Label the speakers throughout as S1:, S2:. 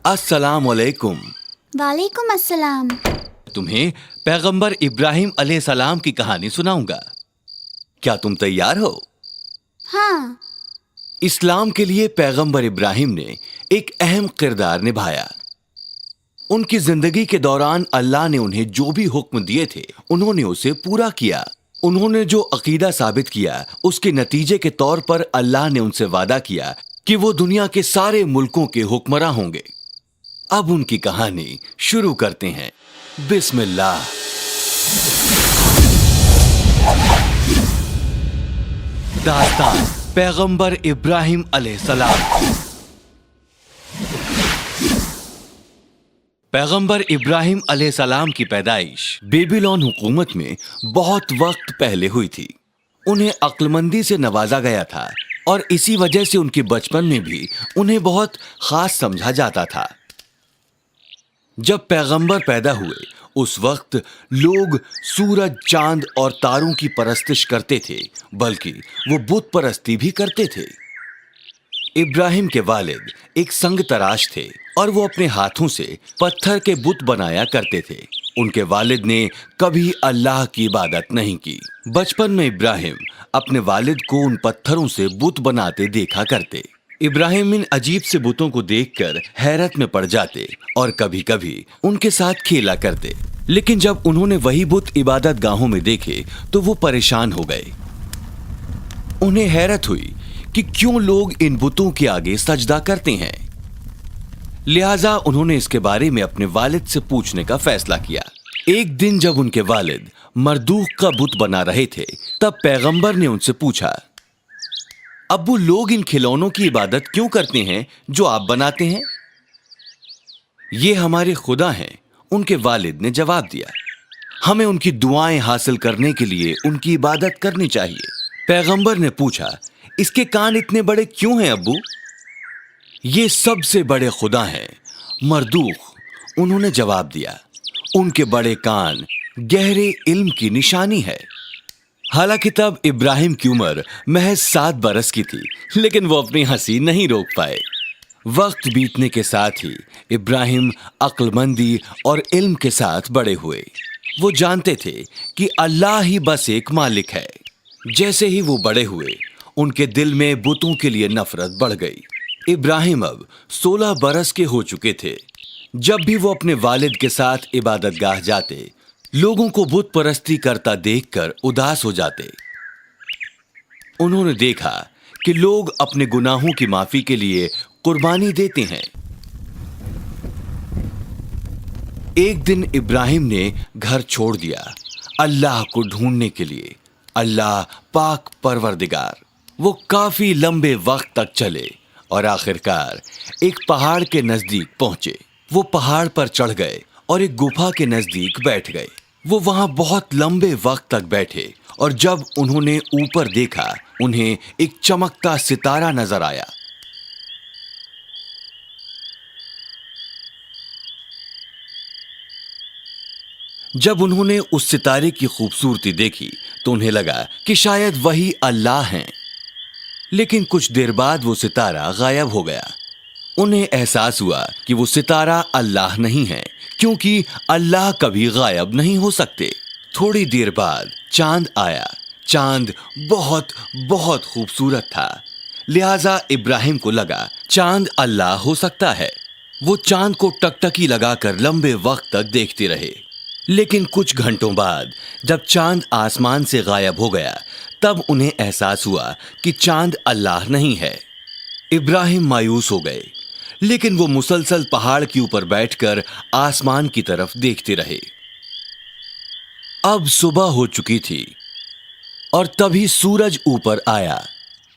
S1: अस्सलाम वालेकुम।
S2: वालेकुम अस्सलाम।
S1: तुम्हें पैगंबर इब्राहिम अलैहिस्सलाम की कहानी सुनाऊंगा। क्या तुम तैयार हो?
S2: हाँ।
S1: इस्लाम के लिए पैगंबर इब्राहिम ने एक अहम किरदार निभाया। उनकी जिंदगी के दौरान अल्लाह ने उन्हें जो भी हुक्म दिए थे उन्होंने उसे पूरा किया। उन्होंने जो अकीदा साबित किया उसके नतीजे के तौर पर अल्लाह ने उनसे वादा किया कि वो दुनिया के सारे मुल्कों के हुक्मरां होंगे। अब उनकी कहानी शुरू करते हैं। बिस्मिल्लाह। दास्तान पैगंबर इब्राहिम अलैहिस्सलाम। पैगंबर इब्राहिम अलैहिस्सलाम की पैदाइश बेबीलोन हुकूमत में बहुत वक्त पहले हुई थी। उन्हें अक्लमंदी से नवाजा गया था और इसी वजह से उनके बचपन में भी उन्हें बहुत खास समझा जाता था। जब पैगंबर पैदा हुए उस वक्त लोग सूरज, चांद और तारों की परस्तिश करते थे, बल्कि वो बुत परस्ती भी करते थे। इब्राहिम के वालिद एक संग तराश थे और वो अपने हाथों से पत्थर के बुत बनाया करते थे। उनके वालिद ने कभी अल्लाह की इबादत नहीं की। बचपन में इब्राहिम अपने वालिद को उन पत्थरों से बुत बनाते देखा करते। इब्राहिम इन अजीब से बुतों को देखकर हैरत में पड़ जाते और कभी कभी उनके साथ खेला करते। लेकिन जब उन्होंने वही बुत इबादत गाहों में देखे तो वो परेशान हो गए। उन्हें हैरत हुई कि क्यों लोग इन बुतों के आगे सजदा करते हैं। लिहाजा उन्होंने इसके बारे में अपने वालिद से पूछने का फैसला किया। एक दिन जब उनके वालिद मरदूख का बुत बना रहे थे तब पैगंबर ने उनसे पूछा, अब्बू, लोग इन खिलौनों की इबादत क्यों करते हैं जो आप बनाते हैं? ये हमारे खुदा हैं, उनके वालिद ने जवाब दिया। हमें उनकी दुआएं हासिल करने के लिए उनकी इबादत करनी चाहिए। पैगंबर ने पूछा, इसके कान इतने बड़े क्यों हैं अब्बू? ये सबसे बड़े खुदा हैं, मरदूख, उन्होंने जवाब दिया। उनके बड़े कान गहरे इल्म की निशानी है। हालांकि तब इब्राहिम की उम्र महज 7 बरस की थी, लेकिन वो अपनी हंसी नहीं रोक पाए। वक्त बीतने के साथ ही इब्राहिम अक्लमंदी और इल्म के साथ बड़े हुए। वो जानते थे कि अल्लाह ही बस एक मालिक है। जैसे ही वो बड़े हुए उनके दिल में बुतों के लिए नफरत बढ़ गई। इब्राहिम अब 16 बरस के हो चुके थे। जब भी वो अपने वालिद के साथ इबादतगाह जाते, लोगों को बुत परस्ती करता देखकर उदास हो जाते। उन्होंने देखा कि लोग अपने गुनाहों की माफी के लिए कुर्बानी देते हैं। एक दिन इब्राहिम ने घर छोड़ दिया अल्लाह को ढूंढने के लिए। अल्लाह पाक परवरदिगार। वो काफी लंबे वक्त तक चले और आखिरकार एक पहाड़ के नजदीक पहुंचे। वो पहाड़ पर चढ़ गए और एक गुफा के नजदीक बैठ गए। वो वहां बहुत लंबे वक्त तक बैठे और जब उन्होंने ऊपर देखा उन्हें एक चमकता सितारा नजर आया। जब उन्होंने उस सितारे की खूबसूरती देखी तो उन्हें लगा कि शायद वही अल्लाह हैं। लेकिन कुछ देर बाद वो सितारा गायब हो गया। उन्हें एहसास हुआ कि वो सितारा अल्लाह नहीं है, क्योंकि अल्लाह कभी गायब नहीं हो सकते। थोड़ी देर बाद चांद आया। चांद बहुत बहुत खूबसूरत था, लिहाजा इब्राहिम को लगा चांद अल्लाह हो सकता है। वो चांद को टकटकी लगाकर लंबे वक्त तक देखते रहे। लेकिन कुछ घंटों बाद जब चांद आसमान से गायब हो गया तब उन्हें एहसास हुआ कि चांद अल्लाह नहीं है। इब्राहिम मायूस हो गए, लेकिन वो मुसलसल पहाड़ के ऊपर बैठकर आसमान की तरफ देखते रहे। अब सुबह हो चुकी थी और तभी सूरज ऊपर आया।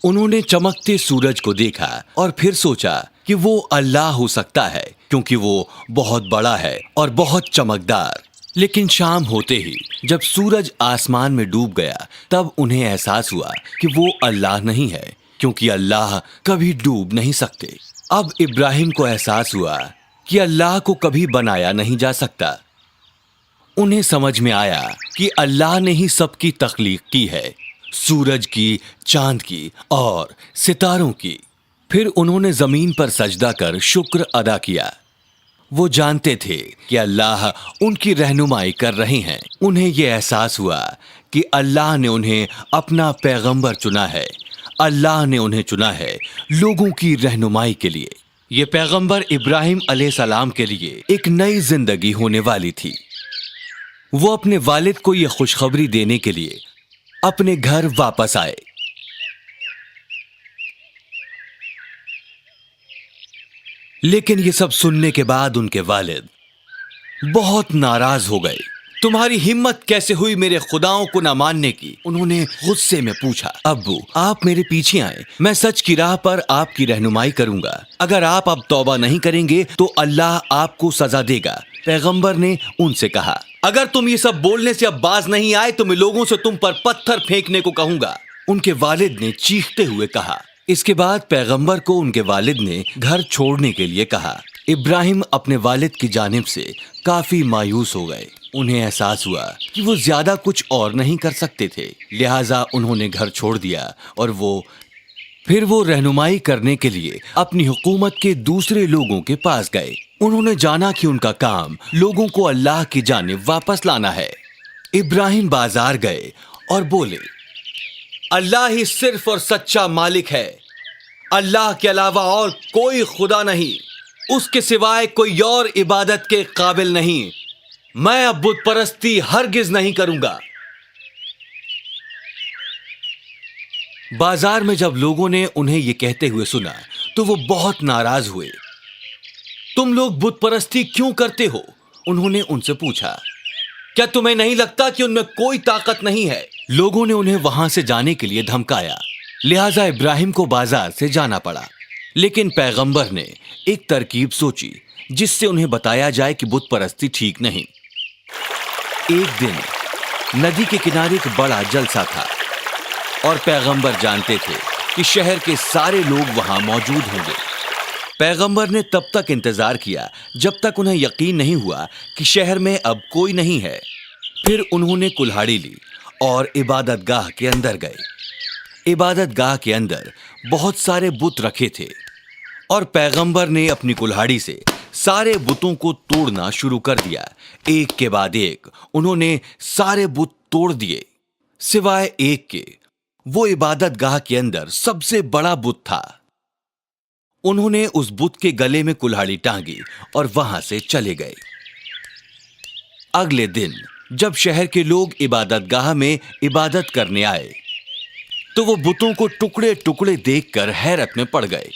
S1: उन्होंने चमकते सूरज को देखा और फिर सोचा कि वो अल्लाह हो सकता है, क्योंकि वो बहुत बड़ा है और बहुत चमकदार। लेकिन शाम होते ही जब सूरज आसमान में डूब गया तब उन्हें एहसास हुआ कि वो अल्लाह नहीं है, क्योंकि अल्लाह कभी डूब नहीं सकते। अब इब्राहिम को एहसास हुआ कि अल्लाह को कभी बनाया नहीं जा सकता। उन्हें समझ में आया कि अल्लाह ने ही सबकी तख्लीक की है, सूरज की, चांद की और सितारों की। फिर उन्होंने जमीन पर सजदा कर शुक्र अदा किया। वो जानते थे कि अल्लाह उनकी रहनुमाई कर रहे हैं। उन्हें ये एहसास हुआ कि अल्लाह ने उन्हें अपना पैगंबर चुना है। अल्लाह ने उन्हें चुना है लोगों की रहनुमाई के लिए। ये पैगंबर इब्राहिम अलैहिस्सलाम के लिए एक नई जिंदगी होने वाली थी। वो अपने वालिद को ये खुशखबरी देने के लिए अपने घर वापस आए। लेकिन ये सब सुनने के बाद उनके वालिद बहुत नाराज हो गए। तुम्हारी हिम्मत कैसे हुई मेरे खुदाओं को ना मानने की? उन्होंने गुस्से में पूछा। अब्बू, आप मेरे पीछे आए, मैं सच की राह पर आपकी रहनुमाई करूंगा। अगर आप अब तौबा नहीं करेंगे तो अल्लाह आपको सजा देगा। पैगंबर ने उनसे कहा, अगर तुम ये सब बोलने से अब बाज नहीं आए तो मैं लोगों से तुम पर पत्थर फेंकने को कहूंगा। उनके वालिद ने चीखते हुए कहा। इसके बाद पैगंबर को उनके वालिद ने घर छोड़ने के लिए कहा। इब्राहिम अपने वालिद की जानिब से काफी मायूस हो गए। उन्हें एहसास हुआ कि वो ज्यादा कुछ और नहीं कर सकते थे, लिहाजा उन्होंने घर छोड़ दिया और फिर वो रहनुमाई करने के लिए अपनी हुकूमत के दूसरे लोगों के पास गए। उन्होंने जाना कि उनका काम लोगों को अल्लाह की जानिब वापस लाना है। इब्राहिम बाजार गए और बोले, अल्लाह ही सिर्फ और सच्चा मालिक है। अल्लाह के अलावा और कोई खुदा नहीं, उसके सिवाय कोई और इबादत के काबिल नहीं। मैं अब बुत परस्ती हरगिज नहीं करूंगा। बाजार में जब लोगों ने उन्हें यह कहते हुए सुना तो वो बहुत नाराज हुए। तुम लोग बुत परस्ती क्यों करते हो? उन्होंने उनसे पूछा। क्या तुम्हें नहीं लगता कि उनमें कोई ताकत नहीं है? लोगों ने उन्हें वहां से जाने के लिए धमकाया, लिहाजा इब्राहिम को बाजार से जाना पड़ा। लेकिन पैगंबर ने एक तरकीब सोची जिससे उन्हें बताया जाए कि बुत परस्ती ठीक नहीं। एक दिन नदी के किनारे एक बड़ा जलसा था और पैगंबर जानते थे कि शहर के सारे लोग वहां मौजूद होंगे। पैगंबर ने तब तक इंतजार किया जब तक उन्हें यकीन नहीं हुआ कि शहर में अब कोई नहीं है। फिर उन्होंने कुल्हाड़ी ली और इबादतगाह के अंदर गए। इबादतगाह के अंदर बहुत सारे बुत रखे थे और पैगंबर ने अपनी कुल्हाड़ी से सारे बुतों को तोड़ना शुरू कर दिया। एक के बाद एक उन्होंने सारे बुत तोड़ दिए सिवाय एक के। वो इबादतगाह के अंदर सबसे बड़ा बुत था। उन्होंने उस बुत के गले में कुल्हाड़ी टांगी और वहां से चले गए। अगले दिन जब शहर के लोग इबादतगाह में इबादत करने आए तो वो बुतों को टुकड़े टुकड़े देखकर हैरत में पड़ गए।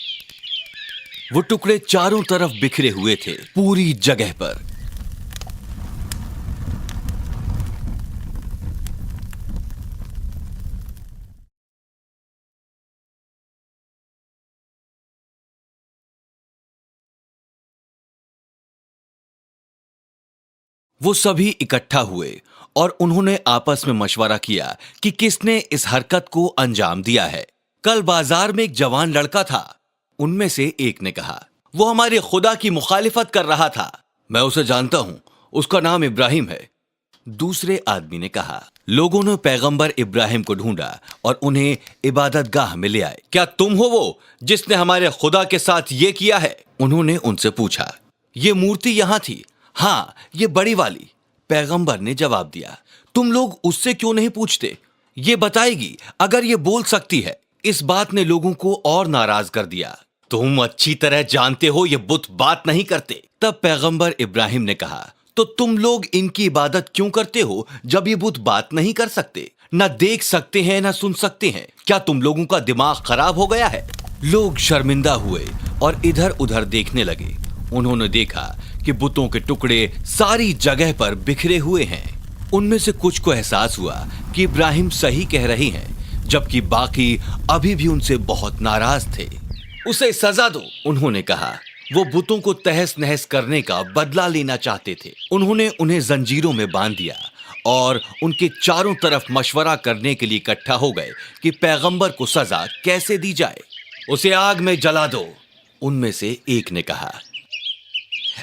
S1: वो टुकड़े चारों तरफ बिखरे हुए थे, पूरी जगह पर। वो सभी इकट्ठा हुए और उन्होंने आपस में मशवरा किया कि किसने इस हरकत को अंजाम दिया है। कल बाजार में एक जवान लड़का था। उनमें से एक ने कहा, वो हमारे खुदा की मुखालिफत कर रहा था। मैं उसे जानता हूं, उसका नाम इब्राहिम है। दूसरे आदमी ने कहा। लोगों ने पैगंबर इब्राहिम को ढूंढा और उन्हें इबादतगाह में ले आए। क्या तुम हो वो जिसने हमारे खुदा के साथ ये किया है? उन्होंने उनसे पूछा। ये मूर्ति यहां थी। हाँ, ये बड़ी वाली, पैगंबर ने जवाब दिया। तुम लोग उससे क्यों नहीं पूछते? ये बताएगी अगर ये बोल सकती है। इस बात ने लोगों को और नाराज कर दिया। तुम अच्छी तरह जानते हो ये बुत बात नहीं करते। तब पैगंबर इब्राहिम ने कहा, तो तुम लोग इनकी इबादत क्यों करते हो जब ये बुत बात नहीं कर सकते, न देख सकते हैं न सुन सकते हैं? क्या तुम लोगों का दिमाग खराब हो गया है? लोग शर्मिंदा हुए और इधर उधर देखने लगे। उन्होंने देखा कि बुतों के टुकड़े सारी जगह पर बिखरे हुए हैं। उनमें से कुछ को एहसास हुआ कि इब्राहिम सही कह रही हैं, जबकि बाकी अभी भी उनसे बहुत नाराज थे। उसे सजा दो, उन्होंने कहा। वो बुतों को तहस नहस करने का बदला लेना चाहते थे। उन्होंने उन्हें जंजीरों में बांध दिया और उनके चारों तरफ मशवरा करने के लिए इकट्ठा हो गए कि पैगंबर को सजा कैसे दी जाए। उसे आग में जला दो, उनमें से एक ने कहा।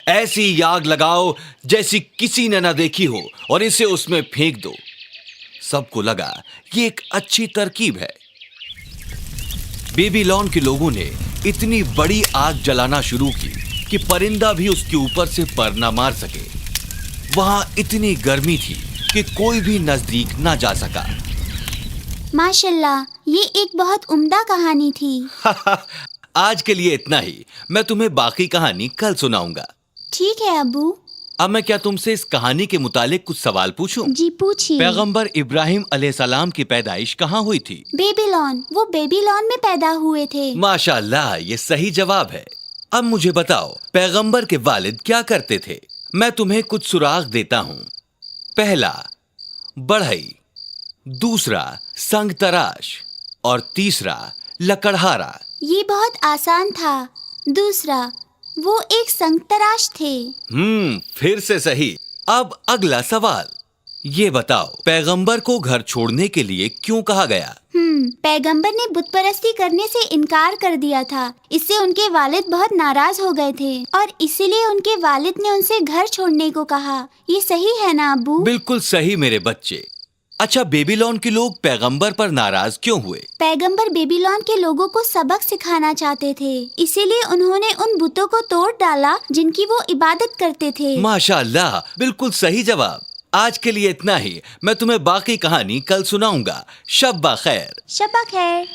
S1: ऐसी आग लगाओ जैसी किसी ने न देखी हो और इसे उसमें फेंक दो। सबको लगा ये एक अच्छी तरकीब है। बेबीलोन के लोगों ने इतनी बड़ी आग जलाना शुरू की कि परिंदा भी उसके ऊपर से पर न मार सके। वहां इतनी गर्मी थी कि कोई भी नजदीक न जा सका।
S2: माशाल्लाह, ये एक बहुत उम्दा कहानी थी।
S1: आज के लिए इतना ही। मैं तुम्हें बाकी कहानी कल सुनाऊंगा।
S2: ठीक है अबू।
S1: अब मैं क्या तुमसे इस कहानी के मुतालिक कुछ सवाल पूछूं?
S2: जी पूछिए।
S1: पैगंबर इब्राहिम अलैहिस्सलाम की पैदाइश कहाँ हुई थी?
S2: बेबीलोन, वो बेबीलोन में पैदा हुए थे।
S1: माशाल्लाह, ये सही जवाब है। अब मुझे बताओ, पैगंबर के वालिद क्या करते थे? मैं तुम्हें कुछ सुराग देता हूँ। पहला बढ़ई, दूसरा संग तराश और तीसरा लकड़हारा।
S2: ये बहुत आसान था। दूसरा, वो एक संगतराश थे।
S1: फिर से सही। अब अगला सवाल, ये बताओ पैगंबर को घर छोड़ने के लिए क्यों कहा गया?
S2: पैगंबर ने बुत परस्ती करने से इनकार कर दिया था। इससे उनके वालिद बहुत नाराज हो गए थे और इसीलिए उनके वालिद ने उनसे घर छोड़ने को कहा। ये सही है ना अबू?
S1: बिल्कुल सही मेरे बच्चे। अच्छा, बेबीलोन के लोग पैगंबर पर नाराज क्यों हुए?
S2: पैगंबर बेबीलोन के लोगों को सबक सिखाना चाहते थे, इसीलिए उन्होंने उन बुतों को तोड़ डाला जिनकी वो इबादत करते थे।
S1: माशाल्लाह, बिल्कुल सही जवाब। आज के लिए इतना ही। मैं तुम्हें बाकी कहानी कल सुनाऊंगा। शब्बा खैर।
S2: शब्बा खैर।